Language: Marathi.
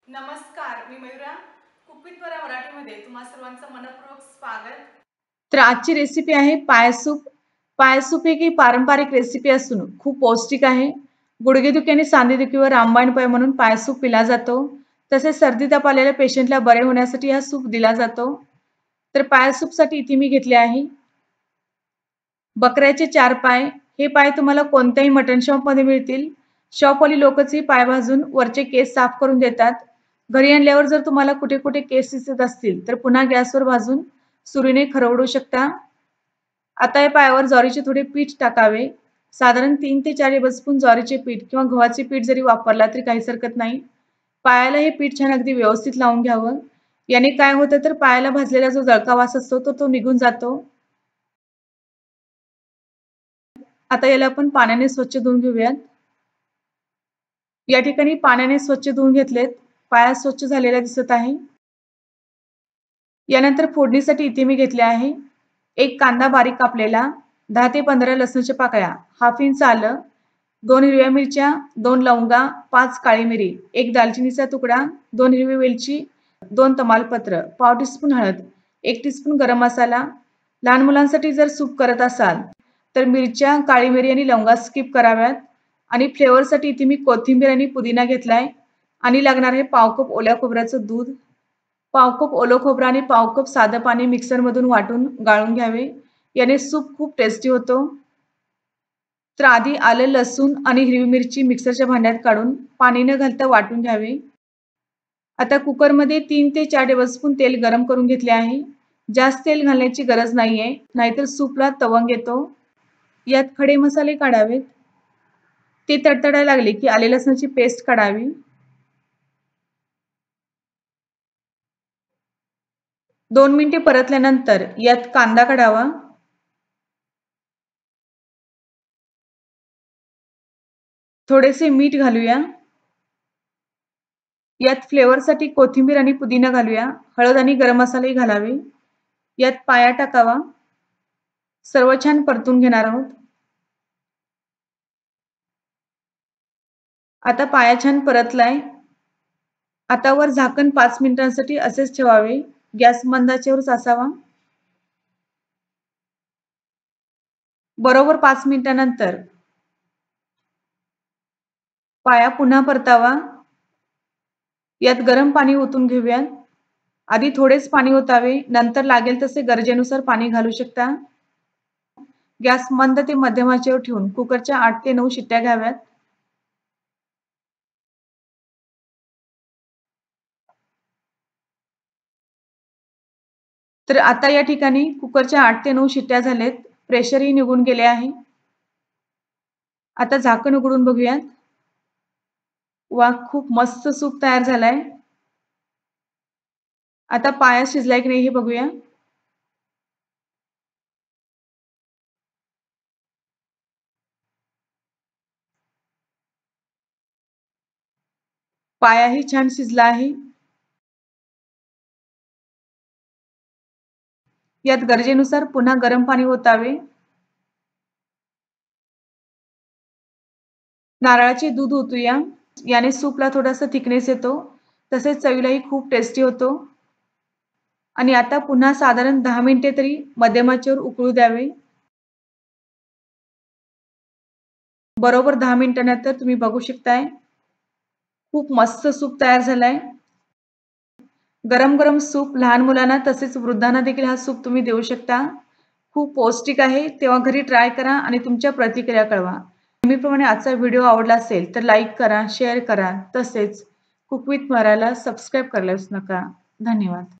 नमस्कार, मी मयुरा. कुक विथ मराठीमध्ये तुम्हा सर्वांचं मनपूर्वक स्वागत. तर आजची रेसिपी आहे पाय सूप. पाय सूप ही पारंपरिक रेसिपी असून खूप पौष्टिक आहे. गुडघेदुखी आणि सांधेदुखीवर रामबाण उपाय म्हणून पाय सूप पिला जातो. तसेच सर्दी ताप आलेल्या पेशंटला बरे होण्यासाठी हा सूप दिला जातो. तर पाय सूपसाठी इथे मी घेतले आहे बकऱ्याचे 4 पाय. हे पाय तुम्हाला कोणत्याही मटन शॉपमध्ये मिळतील. शॉपवाली लोकच ही पाय भाजून वरचे केस साफ करून देतात. घरी आणल्यावर जर तुम्हाला कुठे कुठे केस दिसत असतील तर पुन्हा गॅसवर भाजून सुरीने खरवडू शकता. आता या पायावर ज्वारीचे थोडे पीठ टाकावे. साधारण 3 ते 4 टेबलस्पून ज्वारीचे पीठ किंवा गव्हाचे पीठ जरी वापरला तरी काहीच हरकत नाही. पायाला हे पीठ छान अगदी व्यवस्थित लावून घ्यावं. याने काय होतं तर पायाला भाजलेला जो जळका वास असतो तो निघून जातो. आता याला आपण पाण्याने स्वच्छ धुवून घेऊयात. या ठिकाणी पाण्याने स्वच्छ धुवून घेतलेत. पाया स्वच्छ झालेला दिसत आहे. यानंतर फोडणीसाठी इथे मी घेतले आहे 1 कांदा बारीक कापलेला, 10 ते 15 लसणाच्या पाकळ्या, हाफ इंच आलं, 2 हिरव्या मिरच्या, 2 लवंगा, 5 काळी मिरी, 1 दालचिनीचा तुकडा, 2 हिरवी वेलची, 2 तमालपत्र, पाव टीस्पून हळद, 1 टीस्पून गरम मसाला. लहान मुलांसाठी जर सूप करत असाल तर मिरच्या, काळी मिरी आणि लवंगा स्किप कराव्यात. आणि फ्लेवरसाठी इथे मी कोथिंबीर आणि पुदिना घेतलाय आणि लागणार आहे पाव कप ओल्या खोबऱ्याचं दूध, पाव कप ओलं खोबरं आणि पाव कप साधं पाणी मिक्सरमधून वाटून गाळून घ्यावे. याने सूप खूप टेस्टी होतो. तर आधी आलं, लसूण आणि हिरवी मिरची मिक्सरच्या भांड्यात काढून पाणी न घालता वाटून घ्यावे. आता कुकरमध्ये 3 ते 4 टेबलस्पून तेल गरम करून घेतले आहे. जास्त तेल घालण्याची गरज नाहीये, नाहीतर सूपला तवंग येतो. यात खडे मसाले काढावेत. ते तडतडायला लागले की आले लसणाची पेस्ट काढावी. 2 मिनिटे परतल्यानंतर यात कांदा काढावा. थोडेसे मीठ घालूया. यात फ्लेवरसाठी कोथिंबीर आणि पुदिना घालूया. हळद आणि गरम मसालाही घालावे. यात पाया टाकावा. सर्व छान परतून घेणार आहोत. आता पाया छान परतलाय. आता वर झाकण 5 मिनिटांसाठी असेच ठेवावे. गॅस मंद आचेवरच असावा. बरोबर 5 मिनिटांनंतर पाया पुन्हा परतावा. यात गरम पाणी ओतून घेऊया. आधी थोडेच पाणी ओतावे, नंतर लागेल तसे गरजेनुसार पाणी घालू शकता. गॅस मंद ते मध्यम आचेवर ठेवून कुकरच्या 8 ते 9 शिट्ट्या घ्याव्यात. तर आता या ठिकाणी कुकरच्या 8 ते 9 शिट्ट्या झालेत. प्रेशरही निघून गेले आहे. आता झाकण उघडून बघूयात. वा, खूप मस्त सूप तयार झालाय. आता पाया शिजलाय की नाही हे बघूया. पायाही छान शिजला आहे. यात गरजेनुसार पुन्हा गरम पाणी ओतावे. नारळाचे दूध ओतूया. याने सूपला थोडासा थिकनेस येतो. तसेच चवीलाही खूप टेस्टी होतो. आणि आता पुन्हा साधारण 10 मिनिटे तरी मध्यम आचेवर उकळू द्यावे. बरोबर 10 मिनिटांनंतर तुम्ही बघू शकताय खूप मस्त सूप तयार झालाय. गरम गरम सूप लहान मुलांना तसेच वृद्धांना देखील हा सूप तुम्ही देऊ शकता. खूप पौष्टिक आहे. तेव्हा घरी ट्राय करा आणि तुमच्या प्रतिक्रिया कळवा. नेहमीप्रमाणे आजचा व्हिडिओ आवडला असेल तर लाईक करा, शेअर करा. तसेच कुक विथ मराला सबस्क्राईब करायला विसरू नका. धन्यवाद.